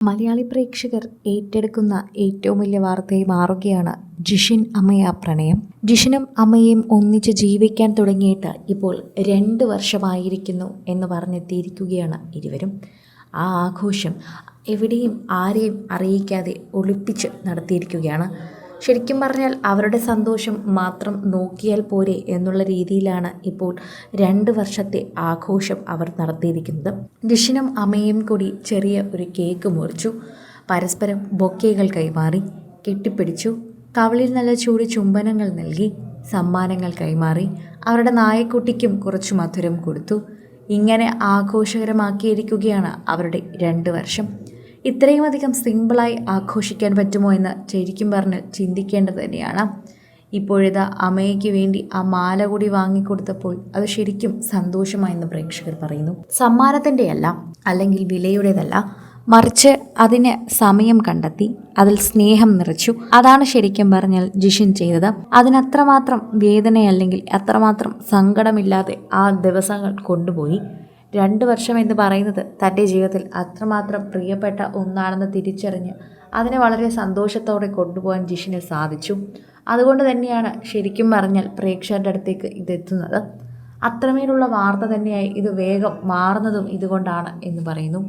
മലയാളി പ്രേക്ഷകർ ഏറ്റെടുക്കുന്ന ഏറ്റവും വലിയ വാർത്തയായി മാറുകയാണ് ജിഷിൻ അമയ പ്രണയം. ജിഷിനും അമയയും ഒന്നിച്ച് ജീവിക്കാൻ തുടങ്ങിയിട്ട് ഇപ്പോൾ 2 വർഷമായിരിക്കുന്നു എന്ന് പറഞ്ഞെത്തിയിരിക്കുകയാണ് ഇരുവരും. ആ ആഘോഷം എവിടെയും ആരെയും അറിയിക്കാതെ ഒളിപ്പിച്ച് നടത്തിയിരിക്കുകയാണ്. ശരിക്കും പറഞ്ഞാൽ അവരുടെ സന്തോഷം മാത്രം നോക്കിയാൽ പോരെ എന്നുള്ള രീതിയിലാണ് ഇപ്പോൾ 2 വർഷത്തെ ആഘോഷം അവർ നടത്തിയിരിക്കുന്നത്. ജിഷിനും അമ്മയും കൂടി ചെറിയ ഒരു കേക്ക് മുറിച്ചു, പരസ്പരം ബൊക്കെകൾ കൈമാറി, കെട്ടിപ്പിടിച്ചു, കവിളിൽ നല്ല ചൂട് ചുംബനങ്ങൾ നൽകി, സമ്മാനങ്ങൾ കൈമാറി, അവരുടെ നായക്കുട്ടിക്കും കുറച്ച് മധുരം കൊടുത്തു. ഇങ്ങനെ ആഘോഷകരമാക്കിയിരിക്കുകയാണ് അവരുടെ 2 വർഷം. ഇത്രയും അധികം സിമ്പിളായി ആഘോഷിക്കാൻ പറ്റുമോ എന്ന് ശരിക്കും പറഞ്ഞാൽ ചിന്തിക്കേണ്ടത് തന്നെയാണ്. ഇപ്പോഴിതാ അമ്മയ്ക്ക് വേണ്ടി ആ മാല കൂടി വാങ്ങിക്കൊടുത്തപ്പോൾ അത് ശരിക്കും സന്തോഷമായെന്ന് പ്രേക്ഷകർ പറയുന്നു. സമ്മാനത്തിൻ്റെയല്ല, അല്ലെങ്കിൽ വിലയുടേതല്ല, മറിച്ച് അതിന് സമയം കണ്ടെത്തി അതിൽ സ്നേഹം നിറച്ചു. അതാണ് ശരിക്കും പറഞ്ഞാൽ ജിഷിൻ ചെയ്തത്. അതിനത്രമാത്രം വേദനയല്ലെങ്കിൽ അത്രമാത്രം സങ്കടമില്ലാതെ ആ ദിവസങ്ങൾ കൊണ്ടുപോയി. 2 വർഷം എന്ന് പറയുന്നത് തൻ്റെ ജീവിതത്തിൽ അത്രമാത്രം പ്രിയപ്പെട്ട ഒന്നാണെന്ന് തിരിച്ചറിഞ്ഞ് അതിനെ വളരെ സന്തോഷത്തോടെ കൊണ്ടുപോകാൻ ജിഷിന് സാധിച്ചു. അതുകൊണ്ട് തന്നെയാണ് ശരിക്കും പറഞ്ഞാൽ പ്രേക്ഷകരുടെ അടുത്തേക്ക് ഇതെത്തുന്നത്. അത്രമേലുള്ള വാർത്ത തന്നെയായി ഇത് വേഗം മാറുന്നതും ഇതുകൊണ്ടാണ് എന്ന് പറയുന്നു.